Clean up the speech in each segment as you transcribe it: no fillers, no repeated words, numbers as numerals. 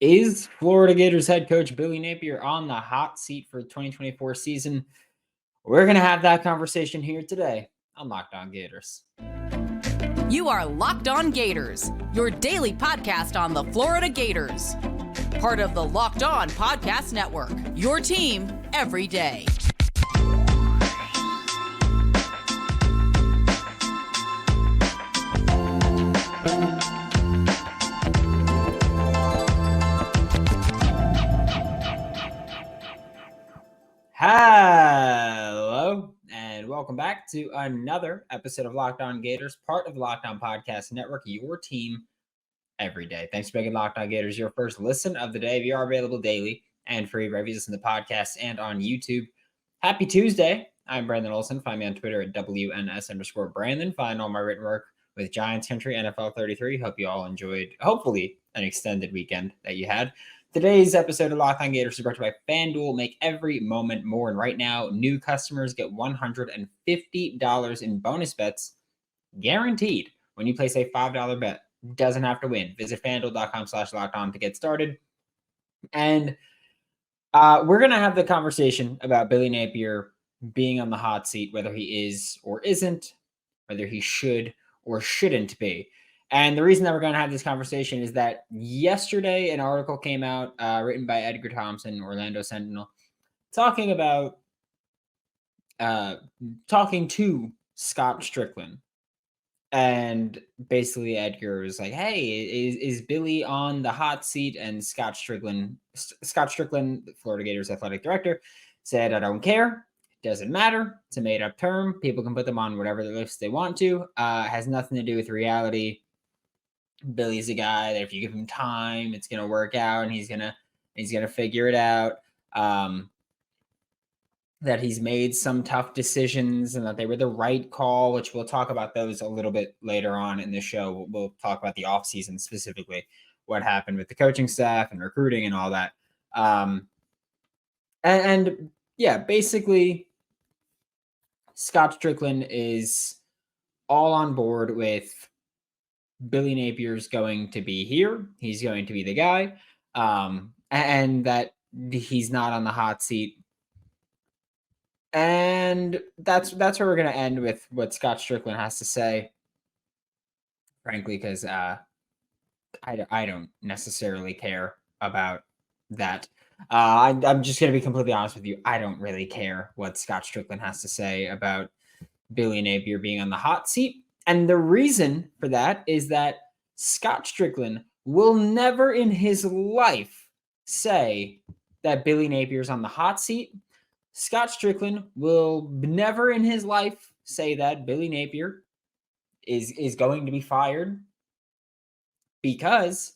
Is Florida Gators head coach Billy Napier on the hot seat for the 2024 season? We're going to have that conversation here today on Locked On Gators. You are Locked On Gators, your daily podcast on the Florida Gators. Part of the Locked On Podcast Network, your team every day. Hello, and welcome back to another episode of Locked On Gators, part of the Locked On Podcast Network, your team every day. Thanks for making Locked On Gators your first listen of the day. We are available daily and free wherever you listen to the podcast and on YouTube. Happy Tuesday. I'm Brandon Olsen. Find me on Twitter at WNS_Brandon. Find all my written work with Giants Country NFL 33. Hope you all enjoyed, hopefully, an extended weekend that you had. Today's episode of Locked On Gators is brought to you by FanDuel. Make every moment more. And right now, new customers get $150 in bonus bets guaranteed when you place a $5 bet. Doesn't have to win. Visit FanDuel.com/lockedon to get started. And we're going to have the conversation about Billy Napier being on the hot seat, whether he is or isn't, whether he should or shouldn't be. And the reason that we're going to have this conversation is that yesterday an article came out written by Edgar Thompson, Orlando Sentinel, talking to Scott Strickland. And basically Edgar was like, hey, is Billy on the hot seat? And Scott Strickland, the Florida Gators athletic director, said, I don't care. It doesn't matter. It's a made-up term. People can put them on whatever list they want to. Has nothing to do with reality. Billy's a guy that if you give him time, it's gonna work out, and he's gonna figure it out. That he's made some tough decisions and that they were the right call, which we'll talk about those a little bit later on in the show. We'll talk about the offseason specifically, what happened with the coaching staff and recruiting and all that. And yeah, basically, Scott Strickland is all on board with Billy Napier's going to be here. He's going to be the guy. And that he's not on the hot seat. And that's where we're going to end with what Scott Strickland has to say, frankly, because I don't necessarily care about that. I'm just going to be completely honest with you. I don't really care what Scott Strickland has to say about Billy Napier being on the hot seat. And the reason for that is that Scott Strickland will never in his life say that Billy Napier's on the hot seat. Scott Strickland will never in his life say that Billy Napier is going to be fired, because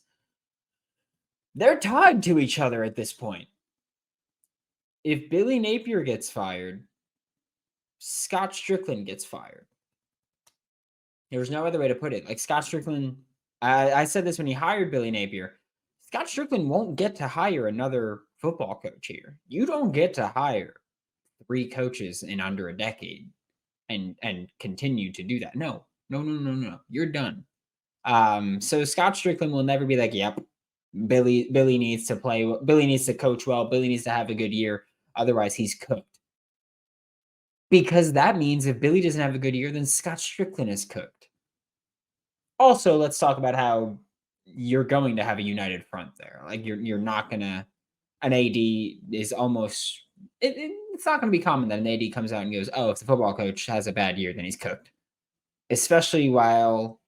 they're tied to each other at this point. If Billy Napier gets fired, Scott Strickland gets fired. There's no other way to put it. Like Scott Strickland, I said this when he hired Billy Napier, Scott Strickland won't get to hire another football coach here. You don't get to hire 3 coaches in under a decade and continue to do that. No. You're done. So Scott Strickland will never be like, yep, Billy needs to play. Billy needs to coach well. Billy needs to have a good year. Otherwise, he's cooked. Because that means if Billy doesn't have a good year, then Scott Strickland is cooked. Also, let's talk about how you're going to have a united front there. Like you're not gonna. An AD is almost. It's not going to be common that an AD comes out and goes, "Oh, if the football coach has a bad year, then he's cooked." Especially while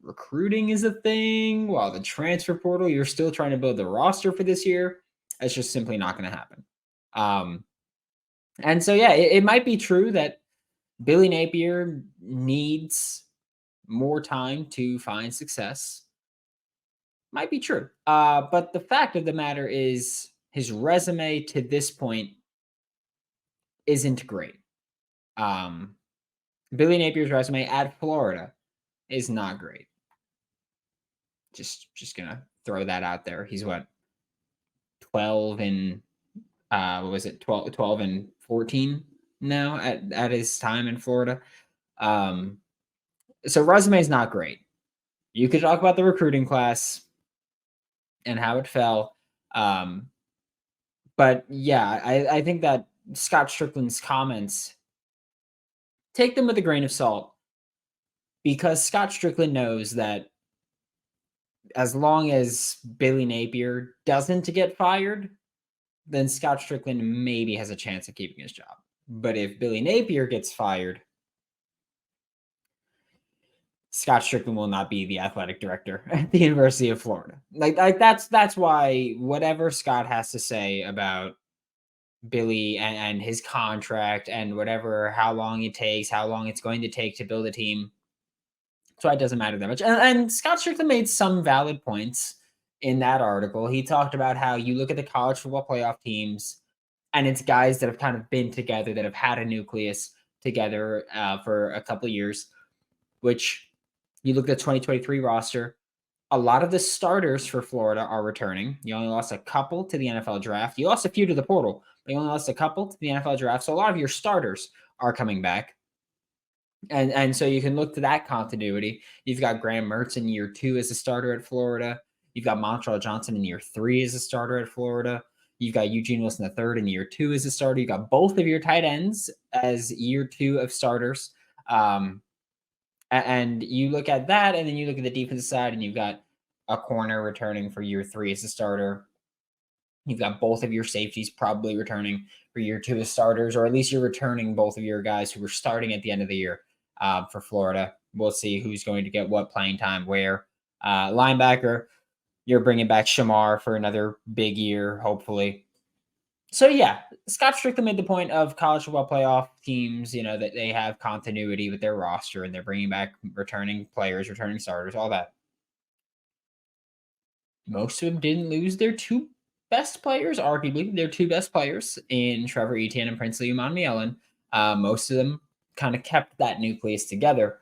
recruiting is a thing, while the transfer portal, you're still trying to build the roster for this year. It's just simply not going to happen. And so, yeah, it might be true that Billy Napier needs more time to find success. Might be true. But the fact of the matter is his resume to this point isn't great. Billy Napier's resume at Florida is not great. Just going to throw that out there. He's 12 and 12 and 14 now at his time in Florida. So resume is not great. You could talk about the recruiting class. and how it fell. But yeah, I think that Scott Strickland's comments, take them with a grain of salt, because Scott Strickland knows that as long as Billy Napier doesn't get fired, then Scott Strickland maybe has a chance of keeping his job. But if Billy Napier gets fired, Scott Strickland will not be the athletic director at the University of Florida. Like that's why whatever Scott has to say about Billy and his contract and whatever, how long it takes, how long it's going to take to build a team. So it doesn't matter that much. And Scott Strickland made some valid points in that article. He talked about how you look at the college football playoff teams, and it's guys that have kind of been together, that have had a nucleus together for a couple of years, which you look at the 2023 roster, a lot of the starters for Florida are returning. You only lost a couple to the NFL draft. You lost a few to the portal, but you only lost a couple to the NFL draft. So a lot of your starters are coming back. And so you can look to that continuity. You've got Graham Mertz in year 2 as a starter at Florida. You've got Montreal Johnson in year 3 as a starter at Florida. You've got Eugene Wilson III in year 2 as a starter. You've got both of your tight ends as year 2 of starters. And you look at that, and then you look at the defensive side, and you've got a corner returning for year 3 as a starter. You've got both of your safeties probably returning for year 2 as starters, or at least you're returning both of your guys who were starting at the end of the year for Florida. We'll see who's going to get what playing time where. Linebacker, you're bringing back Shamar for another big year, hopefully. So yeah, Scott Strickland made the point of college football playoff teams, that they have continuity with their roster and they're bringing back returning players, returning starters, all that. Most of them didn't lose their 2 best players, arguably their 2 best players in Trevor Etienne and Princely Umanmielen. Most of them kind of kept that nucleus together.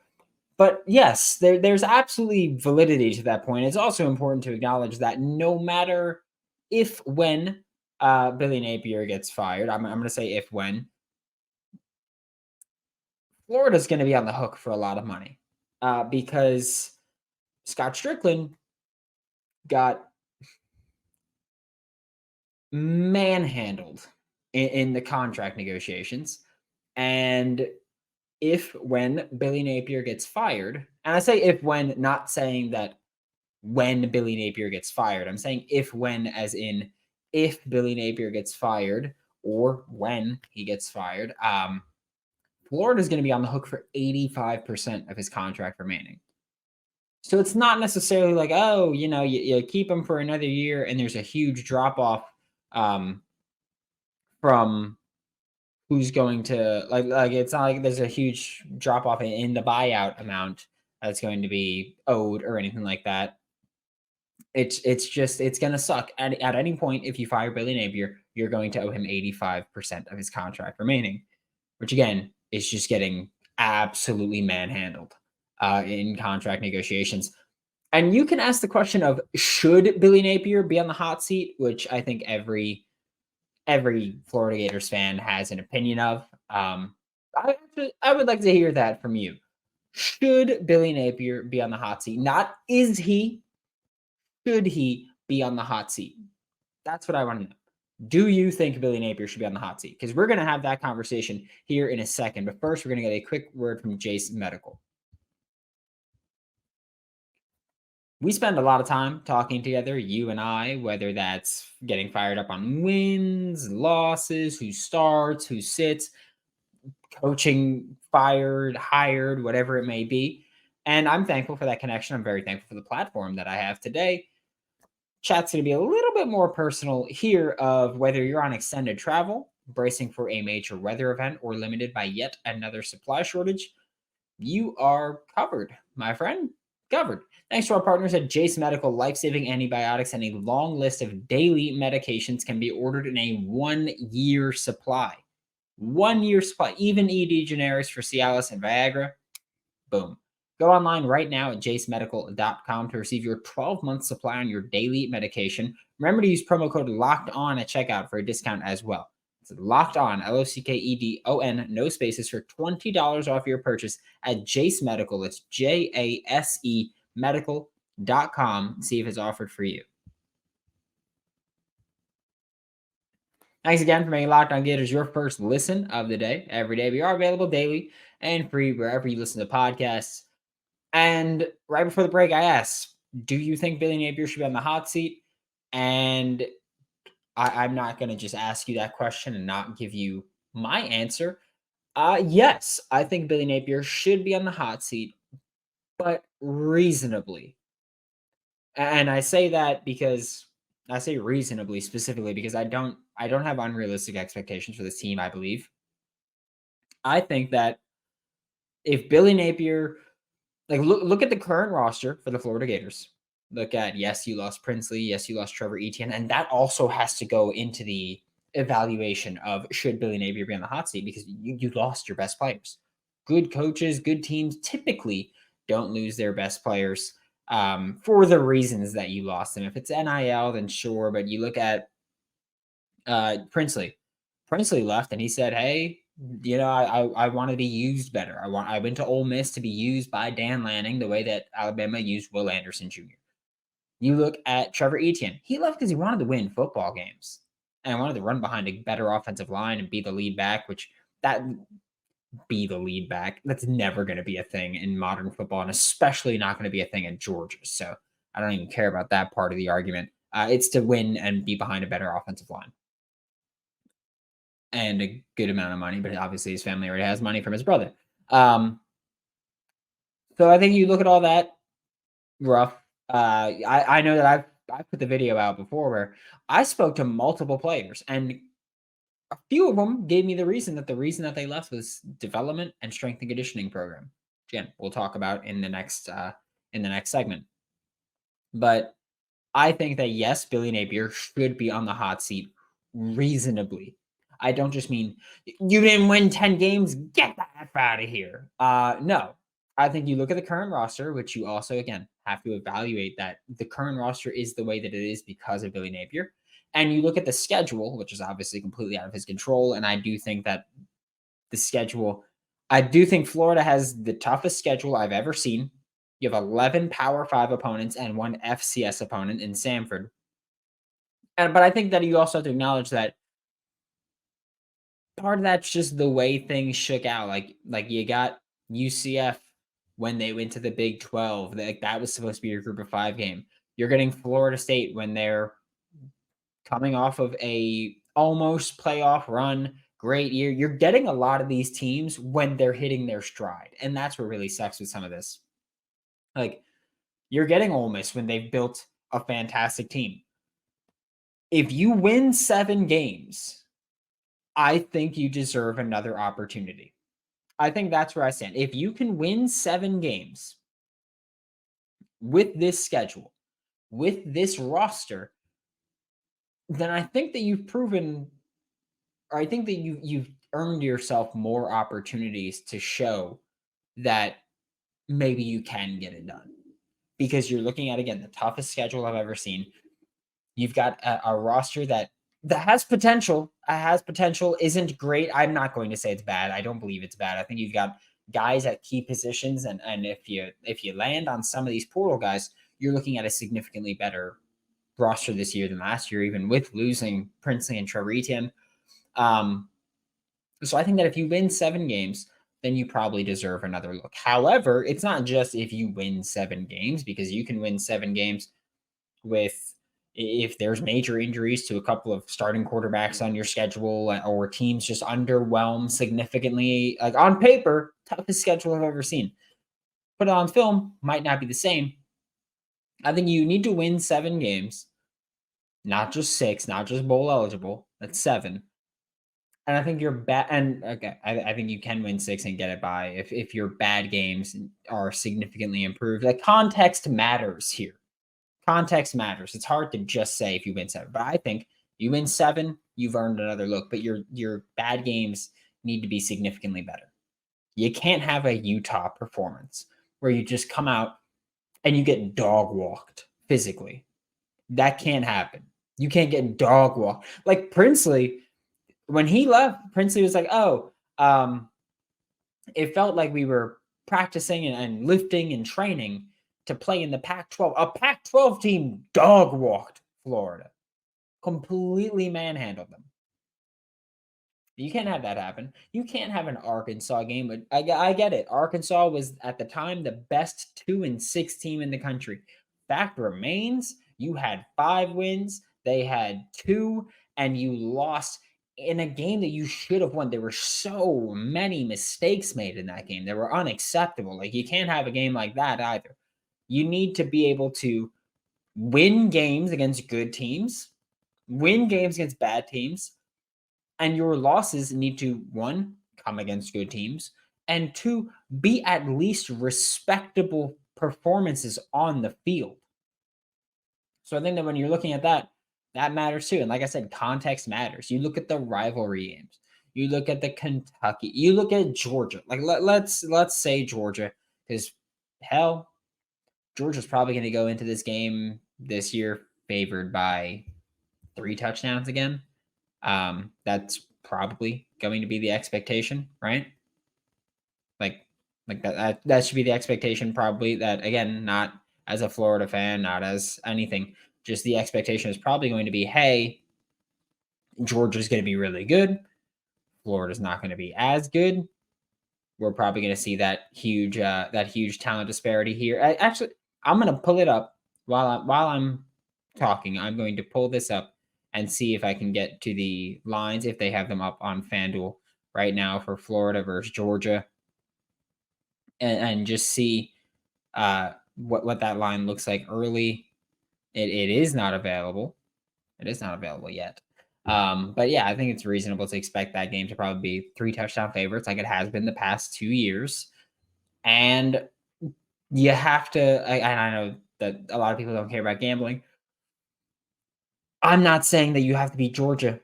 But yes, there's absolutely validity to that point. It's also important to acknowledge that no matter when Billy Napier gets fired, I'm going to say when, Florida's going to be on the hook for a lot of money because Scott Strickland got manhandled in the contract negotiations. And when Billy Napier gets fired, and I say when, not saying that when Billy Napier gets fired, I'm saying when as in if Billy Napier gets fired or when he gets fired, Florida's going to be on the hook for 85% of his contract remaining. So it's not necessarily like, oh, you keep him for another year and there's a huge drop off from who's going to like it's not like there's a huge drop off in the buyout amount that's going to be owed or anything like that. It's going to suck. At any point, if you fire Billy Napier, you're going to owe him 85% of his contract remaining, which again is just getting absolutely manhandled in contract negotiations. And you can ask the question of, should Billy Napier be on the hot seat, which I think every Florida Gators fan has an opinion of. I would like to hear that from you. Should Billy Napier be on the hot seat? Not is he, should he be on the hot seat? That's what I want to know. Do you think Billy Napier should be on the hot seat? Because we're going to have that conversation here in a second. But first, we're going to get a quick word from Jace Medical. We spend a lot of time talking together, you and I, whether that's getting fired up on wins, losses, who starts, who sits, coaching, fired, hired, whatever it may be. And I'm thankful for that connection. I'm very thankful for the platform that I have today. Chat's going to be a little bit more personal here of whether you're on extended travel, bracing for a major weather event, or limited by yet another supply shortage. You are covered, my friend. Covered. Thanks to our partners at Jace Medical, life-saving antibiotics and a long list of daily medications can be ordered in a 1-year supply. 1-year supply. Even ED generics for Cialis and Viagra. Boom. Go online right now at jacemedical.com to receive your 12-month supply on your daily medication. Remember to use promo code LOCKEDON at checkout for a discount as well. It's Locked On, LOCKEDON, no spaces, for $20 off your purchase at Jace Medical. It's JASE medical.com. See if it's offered for you. Thanks again for making Locked On Gators your first listen of the day. Every day, we are available daily and free wherever you listen to podcasts. And right before the break, I asked, do you think Billy Napier should be on the hot seat? And I'm not going to just ask you that question and not give you my answer. Yes, I think Billy Napier should be on the hot seat, but reasonably. And I say that because I say reasonably specifically because I don't have unrealistic expectations for this team, I believe. I think that if Billy Napier, like, look at the current roster for the Florida Gators. Look at, yes, you lost Princely, yes, you lost Trevor Etienne, and that also has to go into the evaluation of should Billy Napier be on the hot seat because you lost your best players. Good coaches, good teams typically don't lose their best players for the reasons that you lost them. If it's NIL, then sure, but you look at Princely. Princely left and he said, "Hey, I want to be used better. I went to Ole Miss to be used by Dan Lanning the way that Alabama used Will Anderson Jr." You look at Trevor Etienne. He left because he wanted to win football games and wanted to run behind a better offensive line and be the lead back, That's never going to be a thing in modern football, and especially not going to be a thing in Georgia. So I don't even care about that part of the argument. It's to win and be behind a better offensive line and a good amount of money, but obviously his family already has money from his brother. So I think you look at all that rough. I know that I've put the video out before where I spoke to multiple players, and a few of them gave me the reason that they left was development and strength and conditioning program. Again, we'll talk about in the next segment. But I think that yes, Billy Napier should be on the hot seat reasonably. I don't just mean you didn't win 10 games, get the F out of here. No. I think you look at the current roster, which you also, again, have to evaluate that the current roster is the way that it is because of Billy Napier. And you look at the schedule, which is obviously completely out of his control. And I do think that I do think Florida has the toughest schedule I've ever seen. You have 11 Power 5 opponents and one FCS opponent in Samford. But I think that you also have to acknowledge that part of that's just the way things shook out. Like you got UCF when they went to the Big 12. That was supposed to be your Group of 5 game. You're getting Florida State when they're coming off of a almost playoff run, great year. You're getting a lot of these teams when they're hitting their stride, and that's what really sucks with some of this. Like, you're getting Ole Miss when they've built a fantastic team. If you win 7 games, I think you deserve another opportunity. I think that's where I stand. If you can win 7 games with this schedule, with this roster, then I think that you've proven, or I think that you've earned yourself more opportunities to show that maybe you can get it done. Because you're looking at, again, the toughest schedule I've ever seen. You've got a roster that has potential. Isn't great. I'm not going to say it's bad. I don't believe it's bad. I think you've got guys at key positions, and if you land on some of these portal guys, you're looking at a significantly better roster this year than last year, even with losing Princely and Trevor Etienne. So I think that if you win 7 games, then you probably deserve another look. However, it's not just if you win 7 games, because you can win 7 games if there's major injuries to a couple of starting quarterbacks on your schedule, or teams just underwhelm significantly. Like, on paper, toughest schedule I've ever seen. Put it on film, might not be the same. I think you need to win 7 games, not just 6, not just bowl eligible. That's 7. And I think you're bad. And okay, I think you can win 6 and get it by if your bad games are significantly improved. Like, context matters here. Context matters. It's hard to just say if you win 7, but I think you win 7, you've earned another look. But your bad games need to be significantly better. You can't have a Utah performance where you just come out and you get dog walked physically. That can't happen. You can't get dog walked. Like Princely, when he left, Princely was like, it felt like we were practicing and lifting and training to play in the Pac-12. A Pac-12 team dog walked Florida, completely manhandled them. You can't have that happen. You can't have an Arkansas game. But I get it. Arkansas was at the time the best 2-6 team in the country. Fact remains, you had 5 wins. They had 2, and you lost in a game that you should have won. There were so many mistakes made in that game. They were unacceptable. Like, you can't have a game like that either. You need to be able to win games against good teams, win games against bad teams, and your losses need to, 1, come against good teams, and 2, be at least respectable performances on the field. So I think that when you're looking at that, that matters too. And like I said, context matters. You look at the rivalry games. You look at the Kentucky. You look at Georgia. Like let's say Georgia, because hell, Georgia's probably going to go into this game this year favored by 3 touchdowns again. That's probably going to be the expectation, right? Like that should be the expectation, probably. That, again, not as a Florida fan, not as anything, just the expectation is probably going to be, hey, Georgia's going to be really good. Florida's not going to be as good. We're probably going to see that huge talent disparity here. Actually, I'm going to pull it up while I'm talking. I'm going to pull this up and see if I can get to the lines, if they have them up on FanDuel right now for Florida versus Georgia, and just see what that line looks like early. It is not available. It is not available yet. But yeah, I think it's reasonable to expect that game to probably be 3 touchdown favorites, like it has been the past 2 years. And you have to, and I know that a lot of people don't care about gambling. I'm not saying that you have to beat Georgia,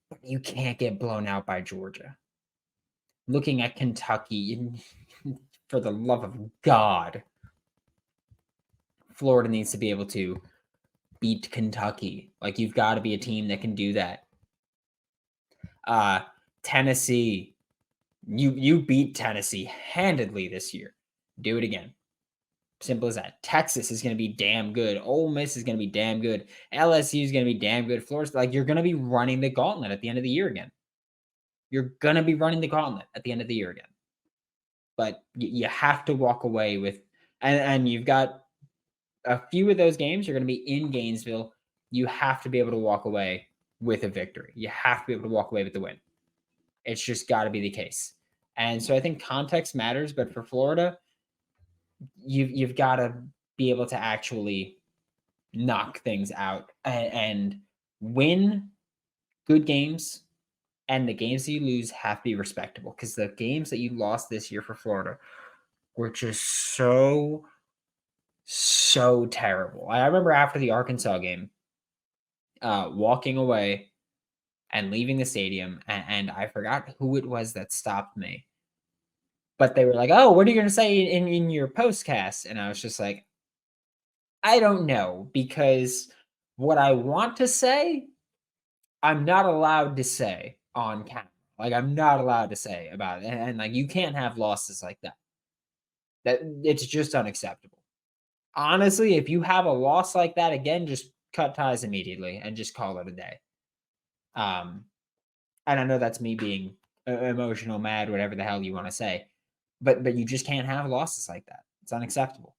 but you can't get blown out by Georgia. Looking at Kentucky, for the love of God, Florida needs to be able to beat Kentucky. Like, you've got to be a team that can do that. Tennessee, you beat Tennessee handedly this year. Do it again. Simple as that. Texas is going to be damn good. Ole Miss is going to be damn good. LSU is going to be damn good. Florida's, like, you're going to be running the gauntlet at the end of the year again. You're going to be running the gauntlet at the end of the year again. But you have to walk away with, and you've got a few of those games. You're going to be in Gainesville. You have to be able to walk away with a victory. You have to be able to walk away with the win. It's just got to be the case. And so I think context matters, but for Florida, you've got to be able to actually knock things out and win good games, and the games that you lose have to be respectable, because the games that you lost this year for Florida were just so terrible. I remember after the Arkansas game, walking away and leaving the stadium, and I forgot who it was that stopped me. But they were like, "Oh, what are you going to say in your postcast?" And I was just like, I don't know, because what I want to say, I'm not allowed to say on camera. Like, I'm not allowed to say about it. And like, you can't have losses like that. That it's just unacceptable. Honestly, if you have a loss like that again, just cut ties immediately and just call it a day. And I know that's me being emotional, mad, whatever the hell you want to say. But you just can't have losses like that. It's unacceptable.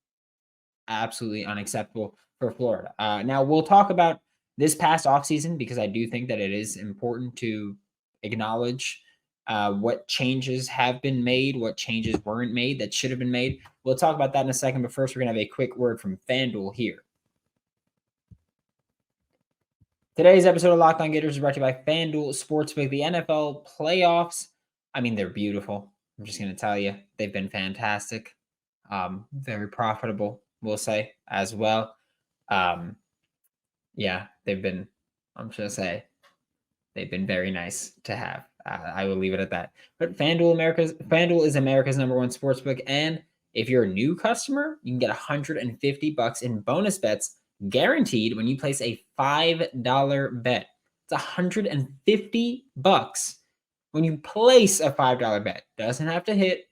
Absolutely unacceptable for Florida. Now, we'll talk about this past offseason, because I do think that it is important to acknowledge what changes have been made, what changes weren't made that should have been made. We'll talk about that in a second, but first we're going to have a quick word from FanDuel here. Today's episode of Locked On Gators is brought to you by FanDuel Sportsbook. The NFL playoffs, I mean, they're beautiful. I'm just going to tell you, they've been fantastic. Very profitable, we'll say, as well. Yeah, they've been, I'm just going to say, they've been very nice to have. I will leave it at that. But FanDuel is America's #1 sportsbook, and if you're a new customer, you can get $150 in bonus bets guaranteed when you place a $5 bet. It's $150 when you place a $5 bet. Doesn't have to hit.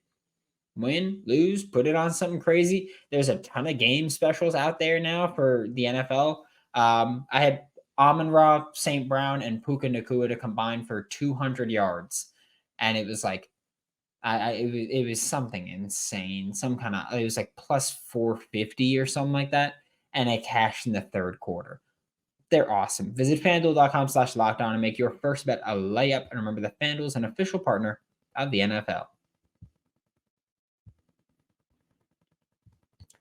Win, lose, put it on something crazy. There's a ton of game specials out there now for the NFL. I had Amon-Ra, St. Brown, and Puka Nacua to combine for 200 yards. And it was like, it was something insane. It was like plus 450 or something like that. And it cashed in the third quarter. They're awesome. Visit FanDuel.com/lockdown and make your first bet a layup. And remember that FanDuel is an official partner of the NFL.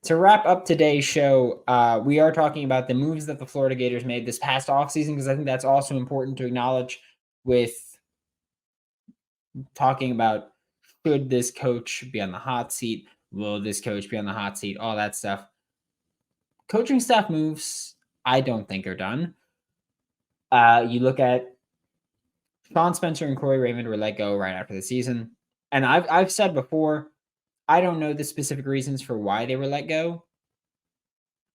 To wrap up today's show, we are talking about the moves that the Florida Gators made this past offseason, because I think that's also important to acknowledge with talking about, should this coach be on the hot seat? Will this coach be on the hot seat? All that stuff. Coaching staff moves, I don't think are done. You look at Sean Spencer and Corey Raymond were let go right after the season. And I've said before, I don't know the specific reasons for why they were let go,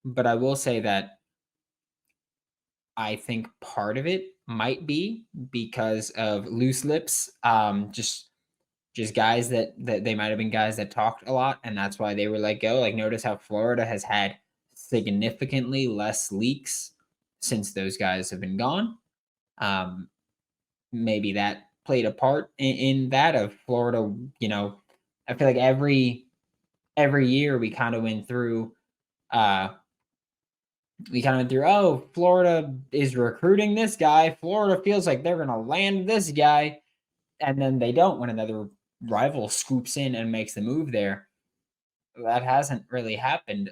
but I will say that I think part of it might be because of loose lips. Just guys that they might have been guys that talked a lot, and that's why they were let go. Like, notice how Florida has had significantly less leaks since those guys have been gone. Maybe that played a part in that of Florida. I feel like every year we kind of went through. Oh, Florida is recruiting this guy. Florida feels like they're going to land this guy, and then they don't when another rival scoops in and makes the move there. That hasn't really happened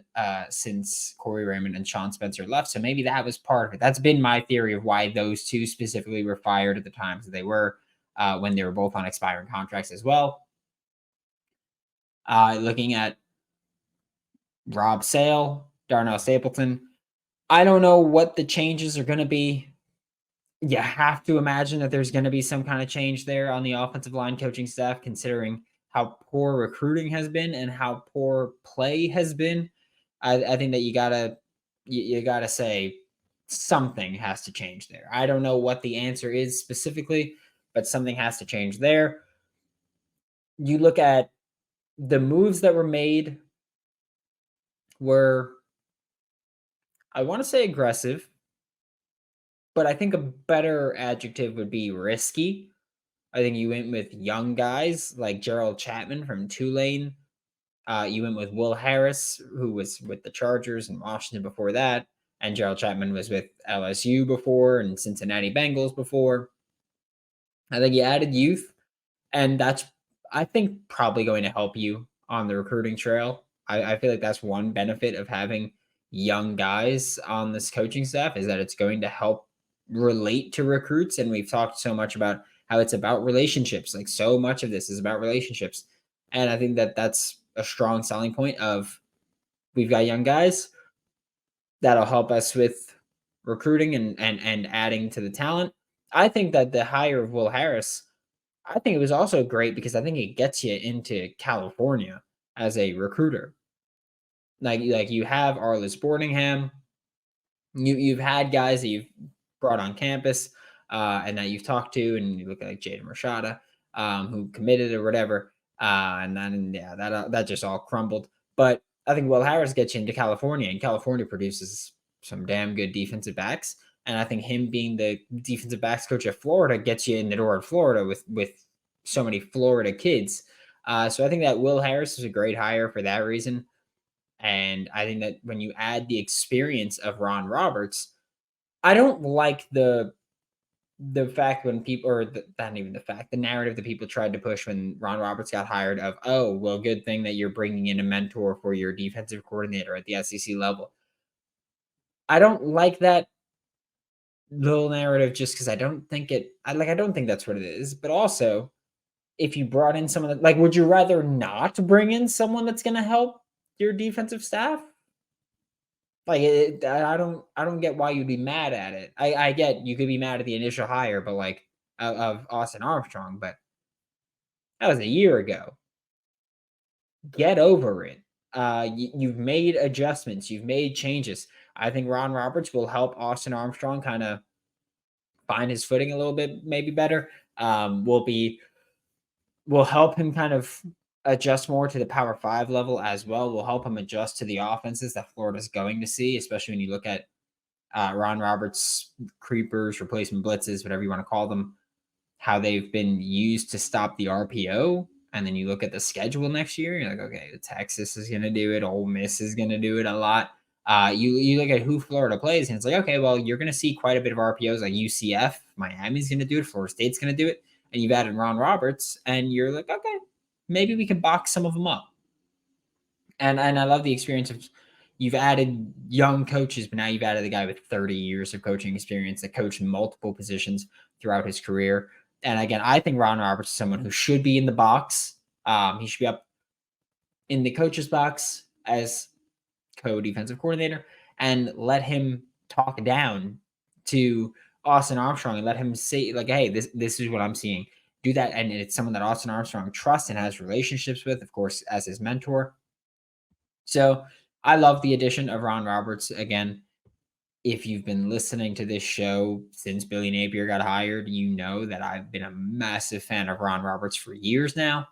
since Corey Raymond and Sean Spencer left. So maybe that was part of it. That's been my theory of why those two specifically were fired at the times that they were, when they were both on expiring contracts as well. Looking at Rob Sale, Darnell Stapleton, I don't know what the changes are going to be. You have to imagine that there's going to be some kind of change there on the offensive line coaching staff, considering how poor recruiting has been and how poor play has been. I think that you gotta say something has to change there. I don't know what the answer is specifically, but something has to change there. You look at the moves that were made were, I want to say, aggressive, but I think a better adjective would be risky. I think you went with young guys like Gerald Chapman from Tulane. You went with Will Harris, who was with the Chargers and Washington before that. And Gerald Chapman was with LSU before and Cincinnati Bengals before. I think you added youth, and that's, I think, probably going to help you on the recruiting trail. I feel like that's one benefit of having young guys on this coaching staff, is that it's going to help relate to recruits. And we've talked so much about how it's about relationships. Like, so much of this is about relationships. And I think that that's a strong selling point of, we've got young guys that'll help us with recruiting and adding to the talent. I think that the hire of Will Harris, I think it was also great because I think it gets you into California as a recruiter. Like you have Arliss Boardingham, you've had guys that you've brought on campus, and that you've talked to, and you look at like Jaden Rashada, who committed or whatever, and then that just all crumbled. But I think Will Harris gets you into California, and California produces some damn good defensive backs. And I think him being the defensive backs coach at Florida gets you in the door in Florida with so many Florida kids. So I think that Will Harris is a great hire for that reason. And I think that when you add the experience of Ron Roberts, I don't like the fact when people, or not even the fact, the narrative that people tried to push when Ron Roberts got hired of, oh, well, good thing that you're bringing in a mentor for your defensive coordinator at the SEC level. I don't like that little narrative, just because I don't think that's what it is. But also, if you brought in someone that, like, would you rather not bring in someone that's going to help your defensive staff? Like, I don't get why you'd be mad at it. I get you could be mad at the initial hire, but like of Austin Armstrong, but that was a year ago. Get over it. You've made adjustments, you've made changes. I think Ron Roberts will help Austin Armstrong kind of find his footing a little bit, maybe better. Will help him kind of adjust more to the Power 5 level as well. Will help him adjust to the offenses that Florida's going to see, especially when you look at Ron Roberts creepers, replacement blitzes, whatever you want to call them, how they've been used to stop the RPO. And then you look at the schedule next year, you're like, okay, Texas is going to do it. Ole Miss is going to do it a lot. You look at who Florida plays, and it's like, okay, well, you're going to see quite a bit of RPOs like UCF. Miami's going to do it. Florida State's going to do it. And you've added Ron Roberts, and you're like, okay, maybe we can box some of them up. And I love the experience of you've added young coaches, but now you've added a guy with 30 years of coaching experience that coached multiple positions throughout his career. And again, I think Ron Roberts is someone who should be in the box. He should be up in the coach's box as co-defensive coordinator, and let him talk down to Austin Armstrong and let him say, like, hey, this is what I'm seeing. Do that. And it's someone that Austin Armstrong trusts and has relationships with, of course, as his mentor. So I love the addition of Ron Roberts. Again, if you've been listening to this show since Billy Napier got hired, you know that I've been a massive fan of Ron Roberts for years now.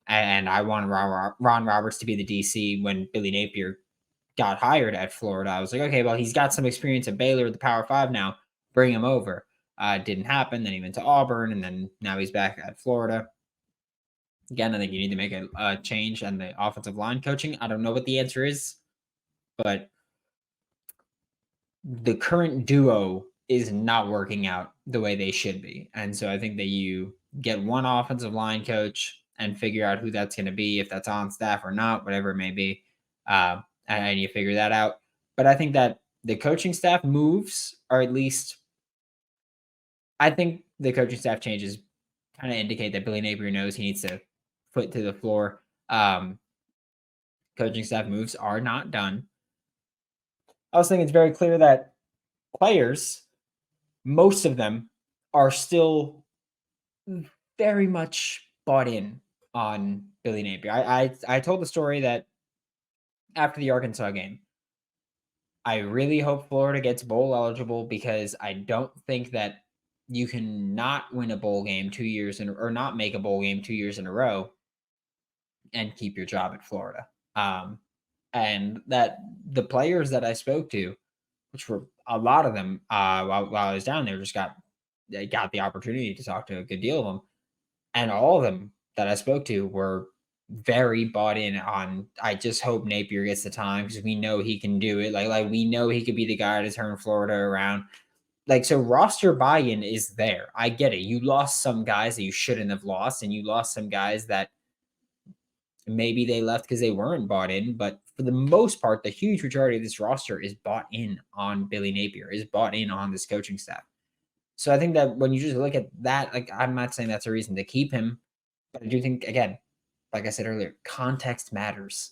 And I wanted Ron Roberts to be the DC when Billy Napier got hired at Florida. I was like, okay, well, he's got some experience at Baylor at the Power 5 now. Bring him over. It didn't happen. Then he went to Auburn, and then now he's back at Florida. Again, I think you need to make a change on the offensive line coaching. I don't know what the answer is, but the current duo is not working out the way they should be. And so I think that you get one offensive line coach and figure out who that's going to be, if that's on staff or not, whatever it may be. And you figure that out. But I think that the coaching staff moves, or at least I think the coaching staff changes kind of indicate that Billy Napier knows he needs to foot to the floor. Coaching staff moves are not done. I also think it's very clear that players, most of them, are still very much bought in on Billy Napier. I told the story that after the Arkansas game, I really hope Florida gets bowl eligible, because I don't think that you can not win a bowl game 2 years or not make a bowl game 2 years in a row and keep your job at Florida. And that the players that I spoke to, which were a lot of them, while I was down there, they got the opportunity to talk to a good deal of them, and all of them that I spoke to were very bought in on, I just hope Napier gets the time, because we know he can do it. Like we know he could be the guy to turn Florida around. Like, so roster buy-in is there. I get it. You lost some guys that you shouldn't have lost, and you lost some guys that maybe they left because they weren't bought in. But for the most part, the huge majority of this roster is bought in on Billy Napier, is bought in on this coaching staff. So I think that when you just look at that, like, I'm not saying that's a reason to keep him, but I do think, again, like I said earlier, context matters.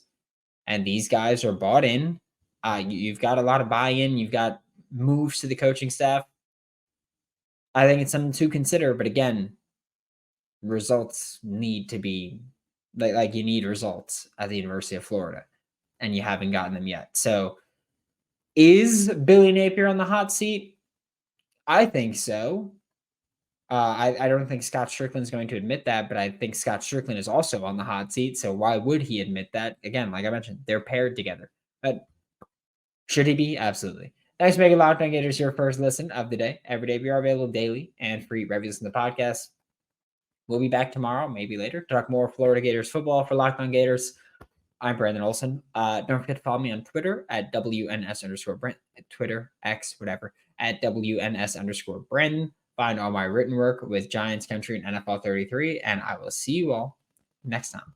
And these guys are bought in. You've got a lot of buy-in. You've got moves to the coaching staff. I think it's something to consider. But again, results need to be, like you need results at the University of Florida, and you haven't gotten them yet. So is Billy Napier on the hot seat? I think so. I don't think Scott Strickland is going to admit that, but I think Scott Strickland is also on the hot seat. So why would he admit that? Again, like I mentioned, they're paired together. But should he be? Absolutely. Thanks for making Locked On Gators your first listen of the day. Every day we are available daily and free wherever you listen to the podcast. We'll be back tomorrow, maybe later, to talk more Florida Gators football for Locked On Gators. I'm Brandon Olsen. Don't forget to follow me on Twitter at WNS_Brent, Twitter, X, whatever, at WNS_Brandon. Find all my written work with Giants Country and NFL 33, and I will see you all next time.